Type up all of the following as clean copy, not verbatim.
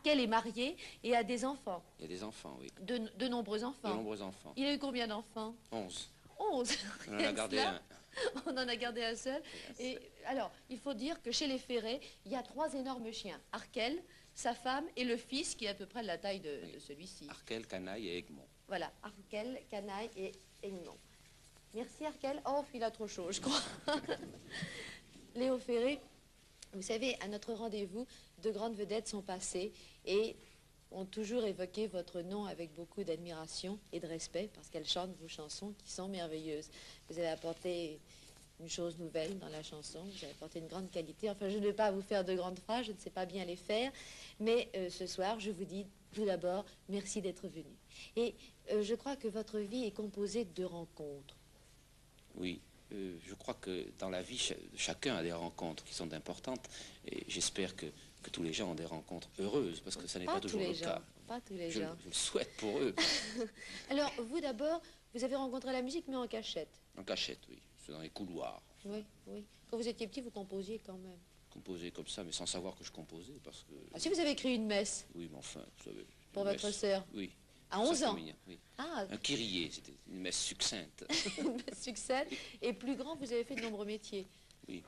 Arkel est marié et a des enfants. Il y a des enfants, oui. De nombreux enfants. De nombreux enfants. Il a eu combien d'enfants? 11. 11. On en a gardé un. On en a gardé un seul. Et alors, il faut dire que chez les Ferré, il y a 3 énormes chiens. Arkel, sa femme et le fils qui est à peu près de la taille de celui-ci. Arkel, Canaille et Egmont. Voilà, Arkel, Canaille et Egmont. Merci Arkel. Oh, il a trop chaud, je crois. Léo Ferré, vous savez, à notre rendez-vous, de grandes vedettes sont passées et ont toujours évoqué votre nom avec beaucoup d'admiration et de respect parce qu'elles chantent vos chansons qui sont merveilleuses. Vous avez apporté une chose nouvelle dans la chanson, vous avez apporté une grande qualité. Enfin, je ne vais pas vous faire de grandes phrases, je ne sais pas bien les faire, mais ce soir, je vous dis tout d'abord, merci d'être venu. Et je crois que votre vie est composée de rencontres. Oui. Je crois que dans la vie, chacun a des rencontres qui sont importantes et j'espère que tous les gens ont des rencontres heureuses parce que ça n'est pas toujours le cas. Pas tous les gens. Je le souhaite pour eux. Alors, vous d'abord, vous avez rencontré la musique mais en cachette. En cachette, oui. C'est dans les couloirs. Oui, oui. Quand vous étiez petit, vous composiez quand même. Composer comme ça, mais sans savoir que je composais parce que... Ah, si vous avez écrit une messe. Oui, mais enfin, vous savez... Pour votre sœur. Oui. À 11 ans. Oui. Ah. Un kyrié, c'était une messe succincte. Une messe succincte. Et plus grand, vous avez fait de nombreux métiers. Oui,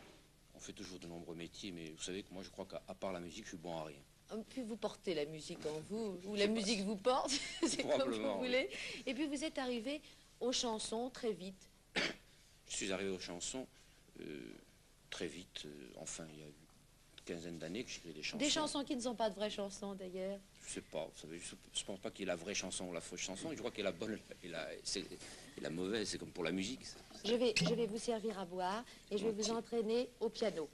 on fait toujours de nombreux métiers, mais vous savez que moi, je crois qu'à part la musique, je suis bon à rien. Puis vous portez la musique en vous, ou la musique vous porte, c'est comme vous voulez. Et puis vous êtes arrivé aux chansons très vite. Je suis arrivé aux chansons très vite. Enfin, il y a eu une quinzaine d'années que j'écris des chansons. Des chansons qui ne sont pas de vraies chansons, d'ailleurs. Je sais pas, vous savez, je pense pas qu'il y ait la vraie chanson ou la fausse chanson. Je crois qu'il y a la bonne et la mauvaise. C'est comme pour la musique. Ça. Je vais vous servir à boire et je vais vous entraîner au piano.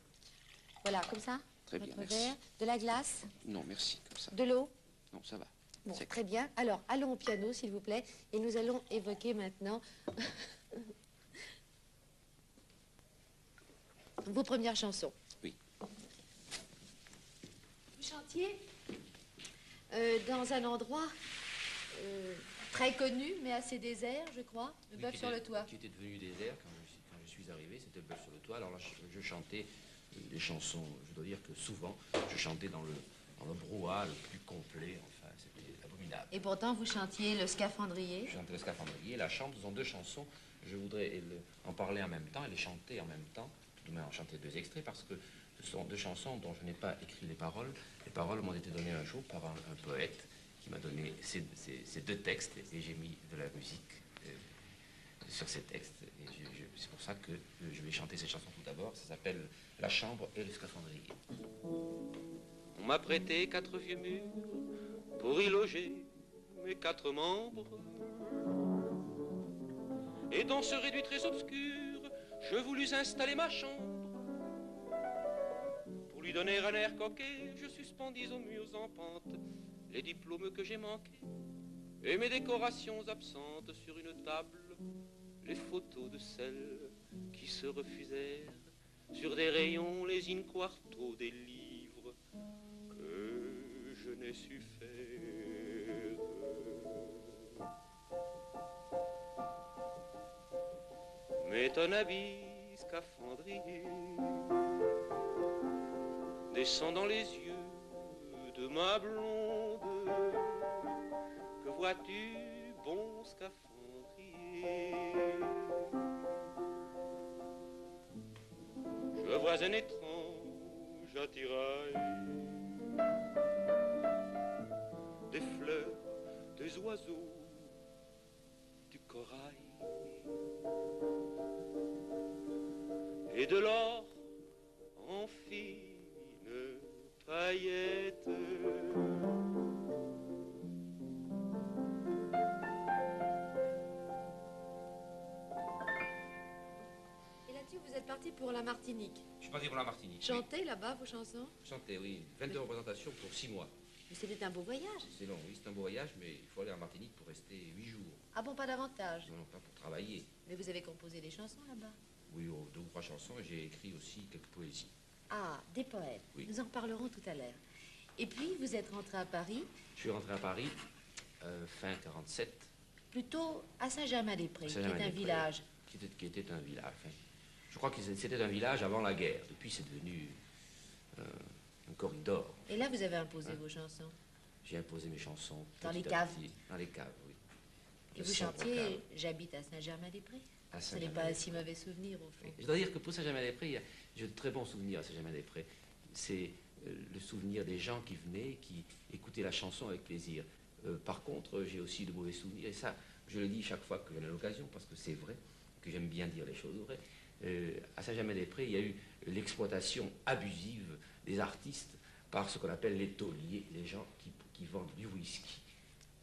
Voilà, comme ça. Très bien, votre merci. verre. De la glace? Non, merci, comme ça. De l'eau? Non, ça va. Bon, très bien. Alors, allons au piano, s'il vous plaît. Et nous allons évoquer maintenant vos premières chansons. Oui. Vous chantiez dans un endroit très connu, mais assez désert, je crois, le Bœuf sur le toit. Qui était devenu désert quand je suis arrivé, c'était le Bœuf sur le toit. Alors là, je chantais des chansons, je dois dire que souvent, je chantais dans le brouhaha le plus complet, enfin, c'était abominable. Et pourtant, vous chantiez le Scaphandrier. Je chantais le Scaphandrier, la chambre, ce sont 2 chansons. Je voudrais en parler en même temps et les chanter en même temps. Tout de même en chanter 2 extraits parce que ce sont 2 chansons dont je n'ai pas écrit les paroles. Les paroles m'ont été données un jour par un poète qui m'a donné ces 2 textes et j'ai mis de la musique sur ces textes. Et c'est pour ça que je vais chanter cette chanson tout d'abord. Ça s'appelle La chambre et le scaphandrier. On m'a prêté 4 vieux murs pour y loger mes 4 membres. Et dans ce réduit très obscur, je voulus installer ma chambre. Pour lui donner un air coquet, je suspendis aux murs en pente les diplômes que j'ai manqués et mes décorations absentes sur une table, les photos de celles qui se refusèrent, sur des rayons les in-quarto des livres que je n'ai su faire. Mais ton habit scaphandrier descend dans les yeux de ma blonde. Que vois-tu, bon scaphandrier? Je vois un étrange attirail, des fleurs, des oiseaux, du corail et de l'or en fine paillettes. Et là-dessus, vous êtes parti pour la Martinique. Je suis parti pour la Martinique. Chantez là-bas vos chansons? Chanter, oui. 22 représentations pour 6 mois. Mais c'était un beau voyage. C'est long, oui, c'est un beau voyage, mais il faut aller en Martinique pour rester 8 jours. Ah bon, pas davantage? Non, pas pour travailler. Mais vous avez composé des chansons là-bas? Oui, 2 ou 3 chansons, et j'ai écrit aussi quelques poésies. Ah, des poètes. Oui. Nous en reparlerons tout à l'heure. Et puis, vous êtes rentré à Paris? Je suis rentré à Paris fin 47. Plutôt à Saint-Germain-des-Prés, qui est un village. Qui était un village. Enfin, je crois que c'était un village avant la guerre. Depuis, c'est devenu un corridor. Et là, vous avez imposé vos chansons? j'ai imposé mes chansons. Dans les petit à caves. petit. Dans les caves, oui. Et Le vous son chantiez vocal. J'habite à Saint-Germain-des-Prés. À Ce n'est pas un si mauvais souvenir, au fond. Je dois dire que pour Saint-Germain-des-Prés, j'ai de très bons souvenirs à Saint-Germain-des-Prés. C'est le souvenir des gens qui venaient, qui écoutaient la chanson avec plaisir. Par contre, j'ai aussi de mauvais souvenirs, et ça, je le dis chaque fois que j'en ai l'occasion, parce que c'est vrai, que j'aime bien dire les choses vraies. À Saint-Germain-des-Prés, il y a eu l'exploitation abusive des artistes par ce qu'on appelle les tauliers, les gens qui vendent du whisky,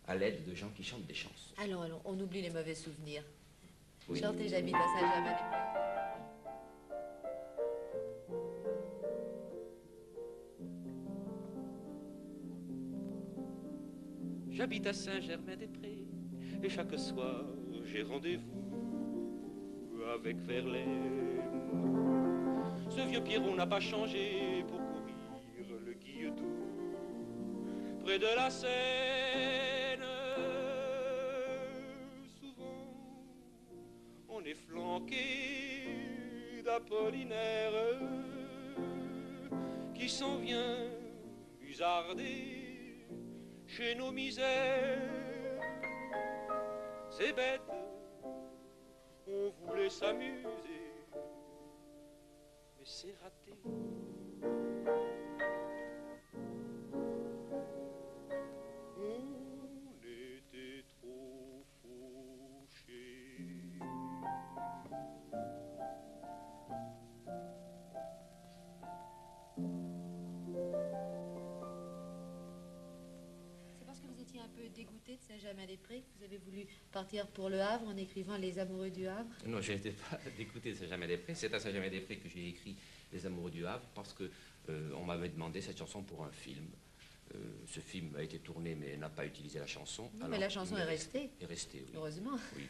à l'aide de gens qui chantent des chansons. Allons, allons, on oublie les mauvais souvenirs. Oui. Chantez J'habite à Saint-Germain-des-Prés. J'habite à Saint-Germain-des-Prés et chaque soir j'ai rendez-vous avec Verlaine. Ce vieux Pierrot n'a pas changé pour courir le Guilledou près de la Seine. Souvent on est flanqué d'Apollinaire qui s'en vient musarder chez nos misères. C'est bête, on voulait s'amuser, mais c'est raté. On était trop fauchés. C'est parce que vous étiez un peu dégoûté de Saint-Germain-des-Prés que vous avez voulu partir pour le Havre en écrivant Les Amoureux du Havre. Non, je n'étais pas dégoûté de Saint-Germain-des-Prés. C'est à Saint-Germain-des-Prés que j'ai écrit Les Amoureux du Havre parce que on m'avait demandé cette chanson pour un film. Ce film a été tourné mais n'a pas utilisé la chanson. Non, mais la chanson est restée. Est restée, oui. Heureusement. Oui.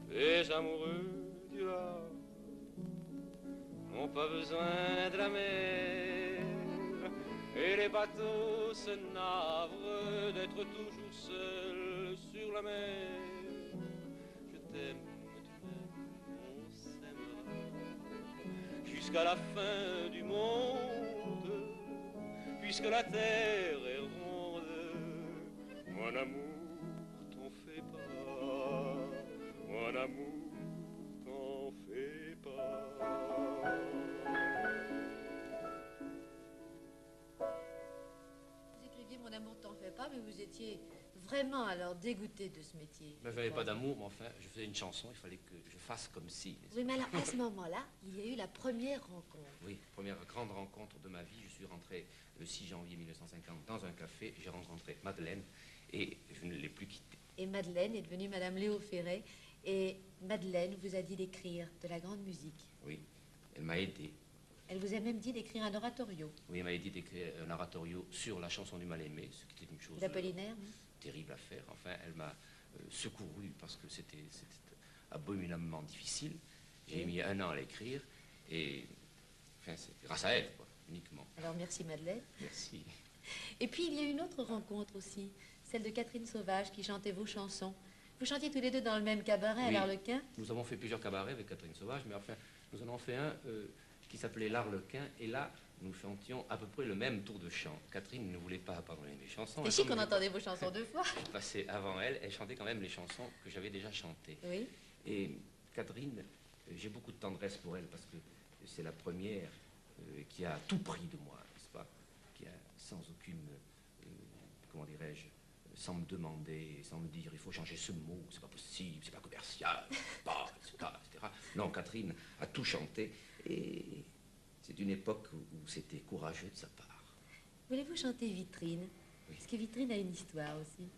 Les amoureux du Havre n'ont pas besoin de la mer et les bateaux se navrent d'être toujours seuls sur la mer. Je t'aime, tu m'aimes, on s'aimera jusqu'à la fin du monde, puisque la terre est ronde. Mon amour, t'en fais pas, mon amour, t'en fais pas. Vous écriviez Mon amour, t'en fais pas, mais vous étiez vraiment alors dégoûté de ce métier. Je n'avais pas d'amour, mais enfin, je faisais une chanson, il fallait que je fasse comme si. Oui, mais alors à ce moment-là, il y a eu la première rencontre. Oui, première grande rencontre de ma vie. Je suis rentré le 6 janvier 1950 dans un café. J'ai rencontré Madeleine et je ne l'ai plus quittée. Et Madeleine est devenue Madame Léo Ferré. Et Madeleine vous a dit d'écrire de la grande musique. Oui, elle m'a aidé. Elle vous a même dit d'écrire un oratorio. Oui, elle m'a aidé d'écrire un oratorio sur la chanson du mal-aimé, ce qui était une chose D'Apollinaire. terrible à faire. Enfin, elle m'a secouru parce que c'était abominablement difficile. J'ai mis 1 an à l'écrire et enfin, c'est grâce à elle, quoi, uniquement. Alors merci Madeleine. Merci. Et puis il y a une autre rencontre aussi, celle de Catherine Sauvage qui chantait vos chansons. Vous chantiez tous les deux dans le même cabaret à Oui. l'Arlequin. Nous avons fait plusieurs cabarets avec Catherine Sauvage, mais enfin, nous en avons fait un qui s'appelait L'Arlequin, et là, nous chantions à peu près le même tour de chant. Catherine ne voulait pas pardonner mes chansons. C'est et chic comme qu'on je- entendait vos chansons 2 fois. je passais avant elle, elle chantait quand même les chansons que j'avais déjà chantées. Oui. Et Catherine, j'ai beaucoup de tendresse pour elle parce que c'est la première qui a tout pris de moi, n'est-ce pas? Qui a sans aucune, comment dirais-je, sans me demander, sans me dire il faut changer ce mot, c'est pas possible, c'est pas commercial, pas, etc., etc. Non, Catherine a tout chanté et c'est une époque où c'était courageux de sa part. Voulez-vous chanter Vitrine? Oui. Parce que Vitrine a une histoire aussi.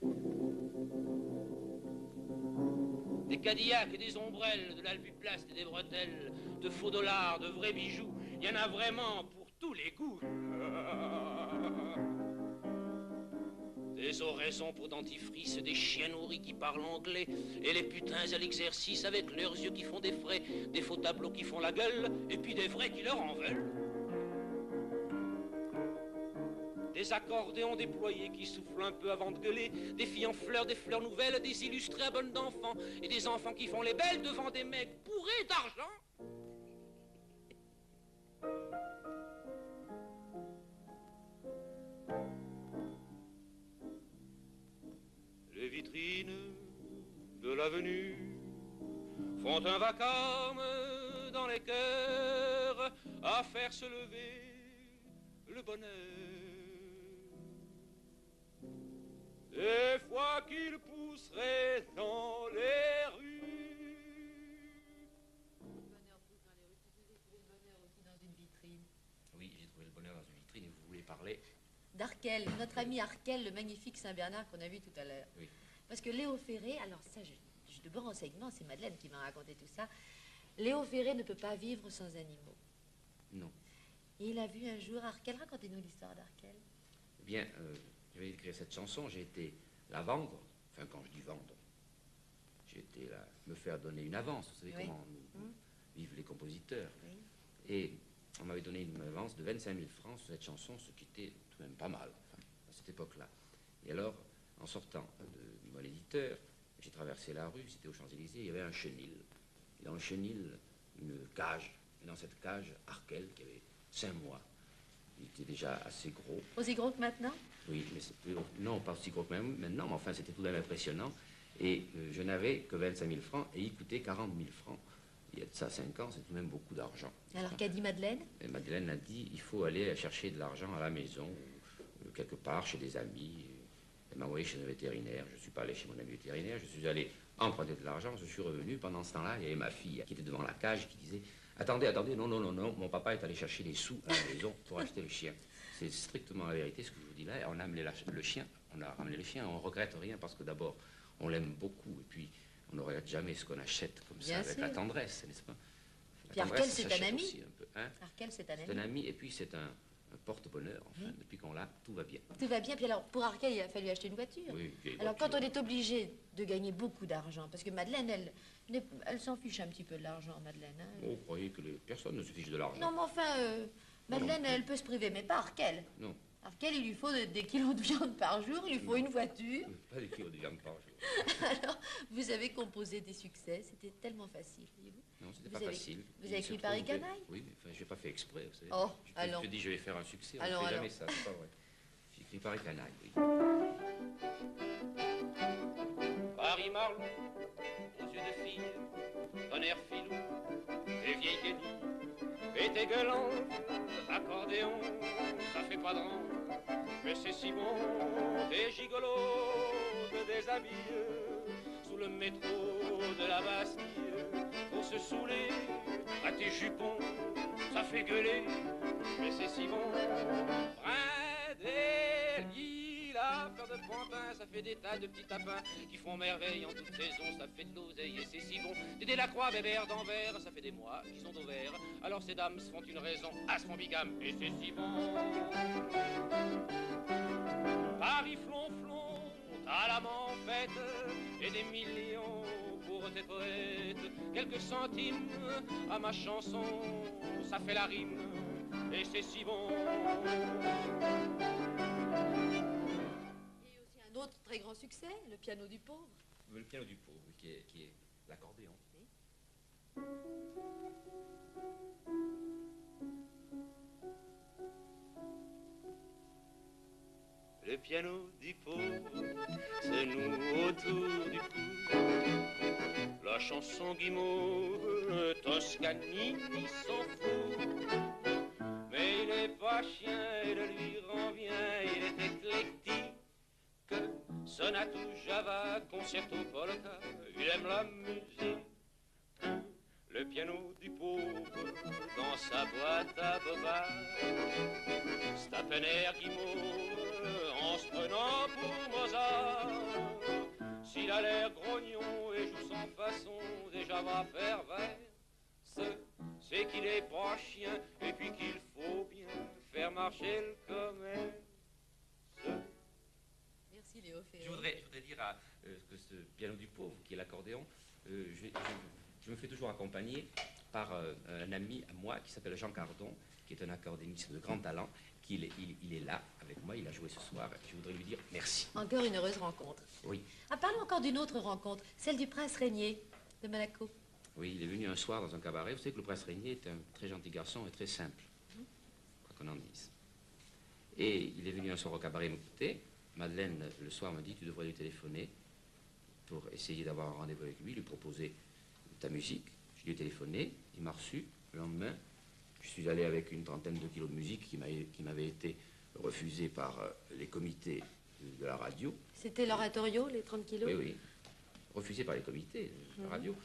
Des Cadillacs et des ombrelles, de l'albuplaste et des bretelles, de faux dollars, de vrais bijoux, il y en a vraiment pour tous les goûts. Des oraisons pour dentifrice, des chiens nourris qui parlent anglais, et les putains à l'exercice avec leurs yeux qui font des frais, des faux tableaux qui font la gueule, et puis des vrais qui leur en veulent. Des accordéons déployés qui soufflent un peu avant de gueuler, des filles en fleurs, des fleurs nouvelles, des illustrés à bonnes d'enfants, et des enfants qui font les belles devant des mecs bourrés d'argent. ont un vacarme dans les cœurs à faire se lever le bonheur. Des fois qu'ils pousseraient dans les rues. Le bonheur pousse dans les rues. Tu faisais trouver le bonheur aussi dans une vitrine. Oui, j'ai trouvé le bonheur dans une vitrine et vous voulez parler? D'Arkel, notre ami Arkel, le magnifique Saint-Bernard qu'on a vu tout à l'heure. Oui. Parce que Léo Ferré, alors ça, j'ai de bons renseignements, c'est Madeleine qui m'a raconté tout ça. Léo Ferré ne peut pas vivre sans animaux. Non. Et il a vu un jour Arkel, racontez-nous l'histoire d'Arkel. Eh bien, je vais écrire cette chanson, j'ai été la vendre, enfin quand je dis vendre, j'ai été me faire donner une avance, vous savez Oui. comment vivent les compositeurs. Oui. Et on m'avait donné une avance de 25 000 francs sur cette chanson, ce qui était tout de même pas mal, enfin, à cette époque-là. Et alors, en sortant de mon éditeur, j'ai traversé la rue, c'était aux Champs-Élysées, il y avait un chenil. Et dans le chenil, une cage. Et dans cette cage, Arkel, qui avait 5 mois. Il était déjà assez gros. Aussi gros que maintenant? Oui, mais non, pas aussi gros que maintenant, mais enfin, c'était tout de même impressionnant. Et je n'avais que 25 000 francs et il coûtait 40 000 francs. Il y a de ça 5 ans, c'est tout de même beaucoup d'argent. Alors qu'a dit Madeleine? Et Madeleine a dit, il faut aller chercher de l'argent à la maison, ou quelque part, chez des amis. Elle m'a envoyé chez un vétérinaire. Je ne suis pas allé chez mon ami vétérinaire, je suis allé emprunter de l'argent, je suis revenu. Pendant ce temps-là, il y avait ma fille qui était devant la cage qui disait, attendez, non, mon papa est allé chercher des sous à la maison pour acheter le chien. C'est strictement la vérité, ce que je vous dis là. On a amené le chien, on regrette rien parce que d'abord, on l'aime beaucoup et puis on ne regrette jamais ce qu'on achète comme ça, Bien avec sûr. la tendresse, n'est-ce pas? Puis Arkel, c'est un ami. Aussi un peu, hein. Arkel, c'est un C'est un ami. ami et puis c'est un porte-bonheur, enfin, depuis qu'on l'a, tout va bien. Tout va bien. Puis alors, pour Arkel, il a fallu acheter une voiture. Oui, une vieille Alors, voiture. quand on est obligé de gagner beaucoup d'argent, parce que Madeleine, elle s'en fiche un petit peu de l'argent, Madeleine. Hein. Oh, vous croyez que les personnes ne se fichent de l'argent? Non, mais enfin, Madeleine, Non. elle peut se priver, mais pas Arkel. Non, Arkel, il lui faut des kilos de viande par jour, il lui faut une voiture. pas des kilos de viande par jour. Alors, vous avez composé des succès, c'était tellement facile, voyez-vous. Non, c'était Vous pas avez- facile. vous avez Il se écrit Paris trouve que- Canaille? Oui, mais enfin, je n'ai pas fait exprès, vous savez. Oh, je allons. te dis, je vais faire un succès, on Allons, ne fait allons. jamais ça, c'est pas vrai. J'ai écrit Paris Canaille, oui. Paris Marlou, aux yeux de fille, ton air filou, tes vieilles guenilles, et tes gueulantes, accordéon, ça fait pas de rang, mais c'est si bon, tes gigolos te déshabillent, sous le métro de la Bastille, pour se saouler à tes jupons, ça fait gueuler, mais c'est si bon, brin des lilas, fleur de pantin, ça fait des tas de petits tapins qui font merveille en toute saison, ça fait de l'oseille et c'est si bon. Des Delacroix, Bébert d'Anvers, ça fait des mois qu'ils sont au vert. Alors ces dames se font une raison, à se font bigame et c'est si bon. Paris flonflon, à la fête et des millions pour tes poètes. Quelques centimes à ma chanson, ça fait la rime et c'est si bon. Il y a aussi un autre très grand succès, le piano du pauvre. Le piano du pauvre, qui est l'accordéon. Le piano du pauvre se noue autour du cou. La chanson guimauve, Toscanini s'en fout. Mais il n'est pas chien et le lui rend bien, il est éclectique. Sonate ou Java, concerto polka, il aime la musique. Le piano du pauvre dans sa boîte à bobas, Stappener guimauve en se prenant pour Mozart. S'il a l'air grognon et joue sans façon, déjà va pervers, c'est qu'il est pas chien et puis qu'il faut bien faire marcher le commerce. Merci Léo Ferré. Je voudrais dire que ce piano du pauvre, qui est l'accordéon, je me fais toujours accompagner par un ami à moi qui s'appelle Jean Cardon, qui est un accordéoniste de grand talent, il est là avec moi, il a joué ce soir. Je voudrais lui dire merci. Encore une heureuse rencontre. Oui. Ah, parlons encore d'une autre rencontre, celle du prince Régnier de Monaco. Oui, il est venu un soir dans un cabaret. Vous savez que le prince Régnier est un très gentil garçon et très simple, quoi qu'on en dise. Et il est venu un soir au cabaret m'écouter. Madeleine, le soir, me dit, tu devrais lui téléphoner pour essayer d'avoir un rendez-vous avec lui, lui proposer ta musique. Je lui ai téléphoné, il m'a reçu. Le lendemain, je suis allé avec une trentaine de kilos de musique qui m'avait été refusée par les comités de la radio. C'était l'oratorio, les 30 kilos? Oui, oui. Refusé par les comités de la radio.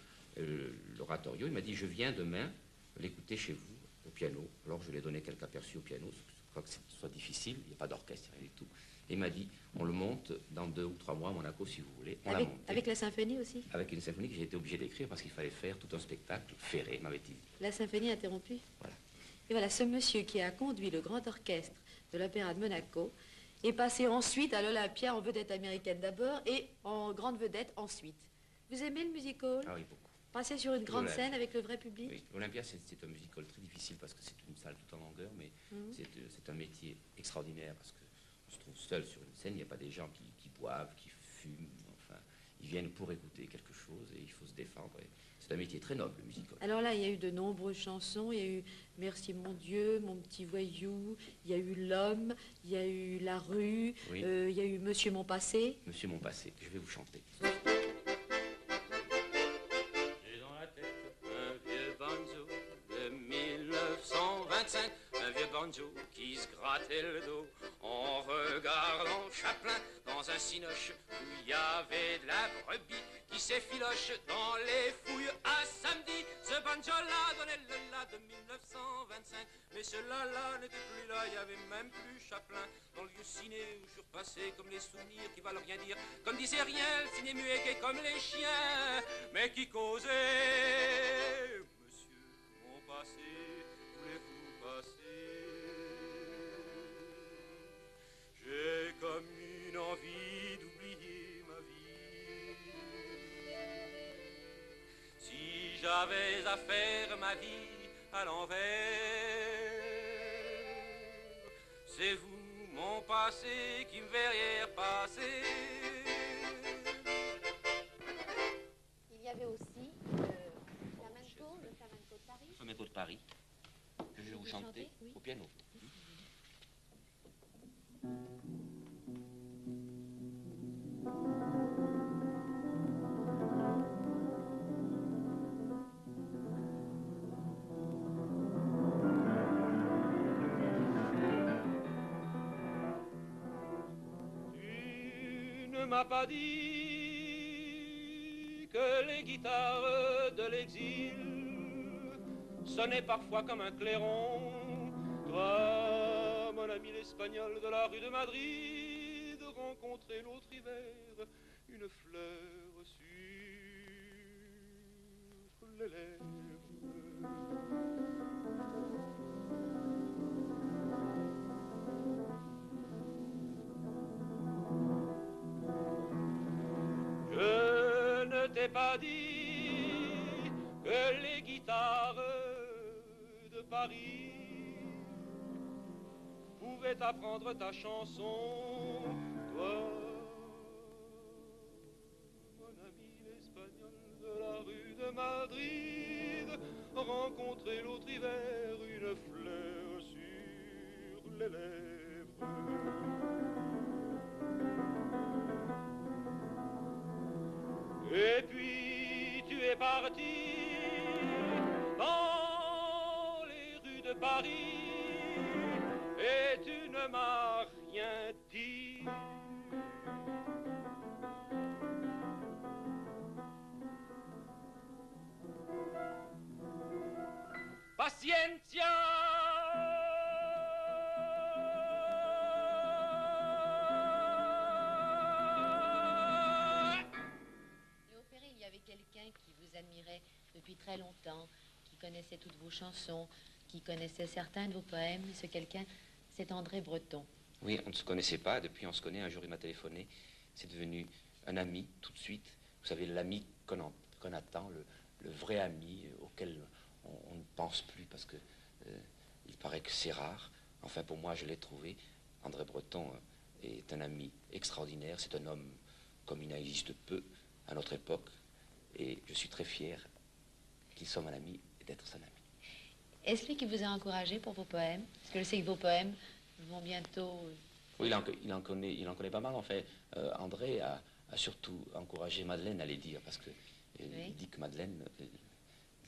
L'oratorio, il m'a dit, je viens demain l'écouter chez vous, au piano. Alors je lui ai donné quelques aperçus au piano. Je crois que ce soit difficile, il n'y a pas d'orchestre, rien du tout. Et il m'a dit, on le monte dans 2 ou 3 mois à Monaco, si vous voulez. On l'a monté. Avec la symphonie aussi? Avec une symphonie que j'ai été obligé d'écrire parce qu'il fallait faire tout un spectacle ferré, m'avait-il dit. La symphonie interrompue? Voilà. Et voilà, ce monsieur qui a conduit le grand orchestre de l'Opéra de Monaco est passé ensuite à l'Olympia en vedette américaine d'abord et en grande vedette ensuite. Vous aimez le music-hall? Ah oui, beaucoup. Passer sur une grande scène avec le vrai public? Oui, l'Olympia, c'est un music-hall très difficile parce que c'est une salle tout en longueur, mais c'est un métier extraordinaire parce qu'on se trouve seul sur une scène, il n'y a pas des gens qui boivent, qui fument, enfin, ils viennent pour écouter quelque chose et il faut se défendre. C'est un métier très noble, le music-hall. Alors là, il y a eu de nombreuses chansons. Il y a eu Merci mon Dieu, Mon petit voyou, il y a eu L'homme, il y a eu La rue, Oui. il y a eu Monsieur mon passé. Monsieur mon passé, je vais vous chanter. J'ai dans la tête un vieux banjo de 1925, un vieux banjo qui se grattait le dos en regardant Chaplin dans un cinoche où il y avait de la brebis qui s'effiloche dans les fouilles à samedi. Ce banjo-là donnait le la de 1925, mais ce là n'était plus là, il y avait même plus Chaplin dans le vieux ciné où je suis repassé comme les souvenirs qui valent rien dire, comme disait rien, le ciné muet qui est comme les chiens, mais qui causait. Monsieur, mon passé, voulez-vous passer? J'ai comme une envie d'oublier ma vie. Si j'avais à faire ma vie à l'envers, c'est vous, mon passé, qui me verriez passer. Il y avait aussi le flamenco de Paris. Le flamenco de Paris, que je vais vous chanter oui. au piano. M'a pas dit que les guitares de l'exil sonnaient parfois comme un clairon. Toi, mon ami l'espagnol de la rue de Madrid, rencontrer l'autre hiver une fleur sur les lèvres. Je ne t'ai pas dit que les guitares de Paris pouvaient apprendre ta chanson, toi, mon ami l'espagnol de la rue de Madrid, rencontrer l'autre hiver une fleur sur les lèvres. Et puis tu es parti dans les rues de Paris et tu ne m'as rien dit. Paciencia. Quelqu'un qui vous admirait depuis très longtemps, qui connaissait toutes vos chansons, qui connaissait certains de vos poèmes. Ce quelqu'un, c'est André Breton. Oui, on ne se connaissait pas. Depuis, on se connaît. Un jour, il m'a téléphoné. C'est devenu un ami tout de suite. Vous savez, l'ami qu'on attend, le vrai ami auquel on ne pense plus parce que il paraît que c'est rare. Enfin, pour moi, je l'ai trouvé. André Breton est un ami extraordinaire. C'est un homme comme il n'existe peu à notre époque. Et je suis très fier qu'il soit mon ami et d'être son ami. Est-ce lui qui vous a encouragé pour vos poèmes? Parce que je sais que vos poèmes vont bientôt... Oui, il en connaît pas mal. En fait, André a surtout encouragé Madeleine à les dire parce que Et Oui. il dit que Madeleine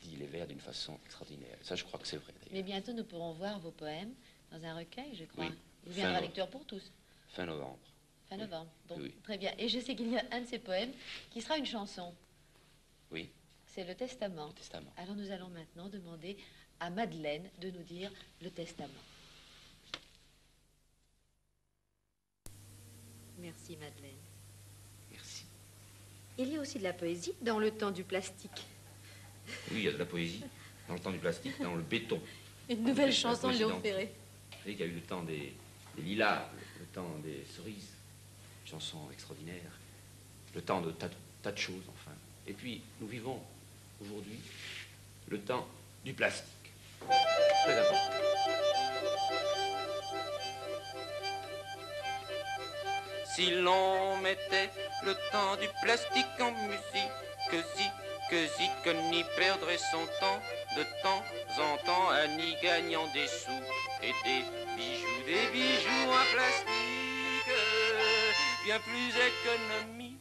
dit les vers d'une façon extraordinaire. Ça, je crois que c'est vrai, Mais d'ailleurs. bientôt, nous pourrons voir vos poèmes dans un recueil, je crois. Oui. Vous viendra Fin lecteur pour tous. Fin novembre. Fin novembre. Bon, Oui. très bien. Et je sais qu'il y a un de ces poèmes qui sera une chanson. Oui, C'est le Testament. le Testament. Alors nous allons maintenant demander à Madeleine de nous dire le Testament. Merci Madeleine. Merci. Il y a aussi de la poésie dans le temps du plastique. Oui, il y a de la poésie dans le temps du plastique, dans le béton. Une nouvelle La chanson de poésie Léo dans- Ferré. Vous savez qu'il y a eu le temps des lilas, le temps des cerises, une chanson extraordinaire, le temps de tas de choses, enfin. Et puis, nous vivons aujourd'hui le temps du plastique. Très important. Si l'on mettait le temps du plastique en musique, que n'y perdrait son temps de temps en temps à n'y gagnant des sous et des bijoux en plastique, bien plus économique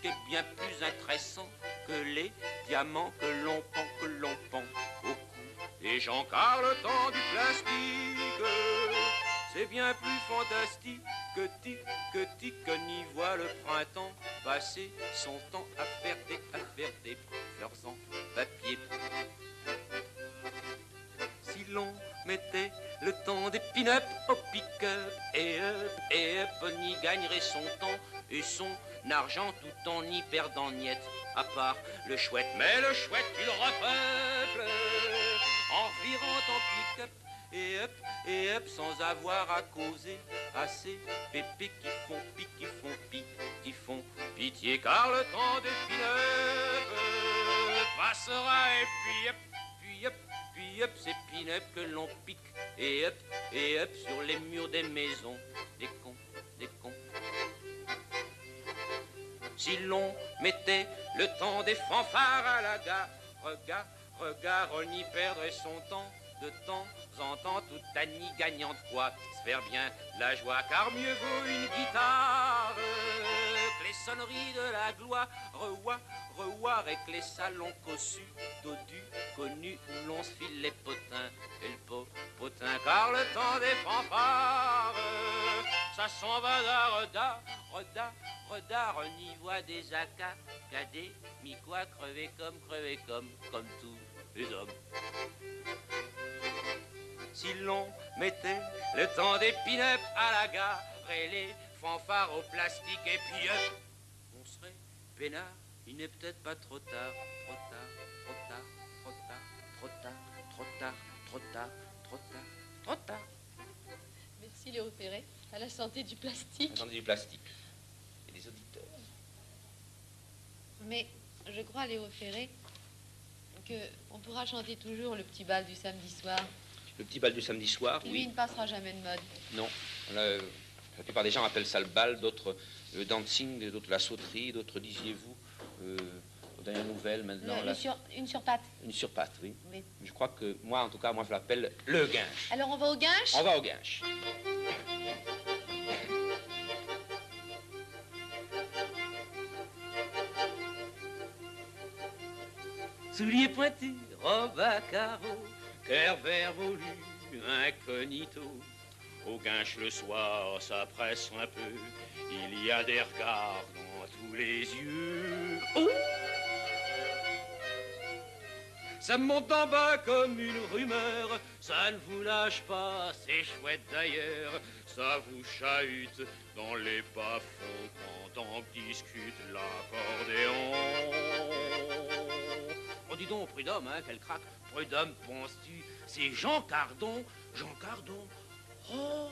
et bien plus intéressant que les diamants que l'on pend au cou des gens, car le temps du plastique, c'est bien plus fantastique que que n'y voit le printemps passer son temps à faire des fleurs en papier. Si l'on mettait le temps des pin-up au pick-up et up, on y gagnerait son temps et son argent tout en y perdant niette, à part le chouette. Mais le chouette, il repeuple en virant en pick-up et up sans avoir à causer à ces pépés qui font pitié, car le temps des pin-up passera et puis up, ces pin-up que l'on pique et up sur les murs des maisons des cons. Si l'on mettait le temps des fanfares à la gare, regard, on y perdrait son temps de temps en temps, tout à n'y gagnant de quoi se faire bien la joie, car mieux vaut une guitare que les sonneries de la gloire, revoir et que les salons cossus, dodus, connus, où l'on se file les potins et le potin, car le temps des fanfares, ça s'en va d'un redard, on y voit des cadets, mi-quoi, crever comme tous les hommes. Si l'on mettait le temps des pin-up à la gare et les fanfares au plastique et puis on serait peinard, il n'est peut-être pas trop tard. Merci Léo Ferré. À la santé du plastique. Le temps du plastique. Et des auditeurs. Mais je crois, Léo Ferré, qu'on pourra chanter toujours le petit bal du samedi soir. Le petit bal du samedi soir, Lui, oui. il ne passera jamais de mode. Non. Là, la plupart des gens appellent ça le bal, d'autres le dancing, d'autres la sauterie, d'autres, disiez-vous, aux dernières nouvelles maintenant. Une surpatte. Une surpatte, oui. Oui. Je crois que, moi, en tout cas, moi, je l'appelle le guinche. Alors, on va au guinche? On va au guinche. Souliers pointus, robe à carreaux, cœur vert volu, incognito. Au guinche le soir, ça presse un peu, il y a des regards dans tous les yeux. Oh, ça monte en bas comme une rumeur, ça ne vous lâche pas, c'est chouette d'ailleurs. Ça vous chahute dans les bas-fonds pendant que discute l'accordéon. Oh, dis donc, Prud'homme, hein, quel crack. Prud'homme, penses-tu, c'est Jean Cardon. Oh,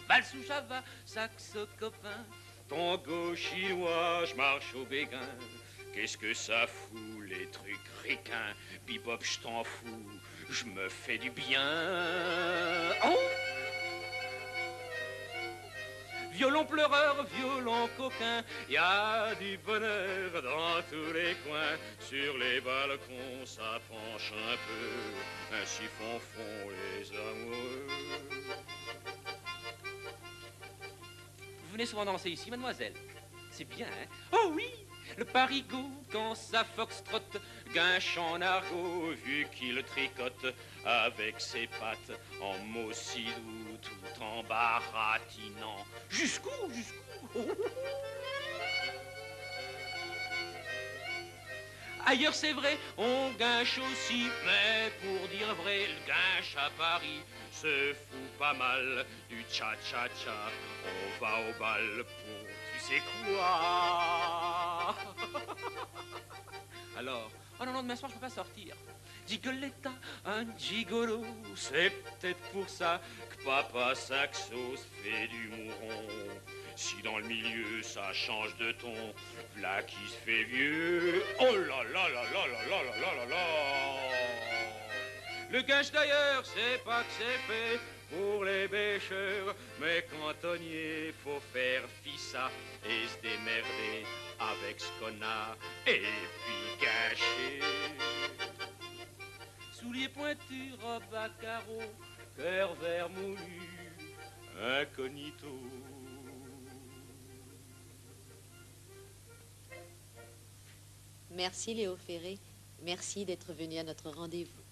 valse sous Java, saxe copain. Tango chinois, je marche au béguin. Qu'est-ce que ça fout, les trucs ricains? Bebop, je t'en fous, je me fais du bien. Oh, violon pleureur, violon coquin, y a du bonheur dans tous les coins. Sur les balcons, ça penche un peu, ainsi font les amoureux. Vous venez souvent danser ici, mademoiselle? C'est bien, hein? Oh oui, Le parigot, quand ça foxtrotte, guinche en argot, vu qu'il tricote avec ses pattes en mocidou, tout en baratinant. Jusqu'où? Ailleurs c'est vrai, on guinche aussi, mais pour dire vrai, le guinche à Paris se fout pas mal du cha-cha-cha. On va au bal pour tu sais quoi. Alors, oh non, demain soir je peux pas sortir. Gigoletta, un gigolo, c'est peut-être pour ça que papa Saxo se fait du mouron. Si dans le milieu ça change de ton, v'là qui se fait vieux. Oh là là là là là là là là là là. Le gage d'ailleurs, c'est pas que c'est fait pour les bêcheurs, mais cantonnier, faut faire fissa et se démerder avec ce qu'on a et puis gâcher. Souliers pointus, robe à carreaux, cœur vert moulu, incognito. Merci Léo Ferré. Merci d'être venu à notre rendez-vous.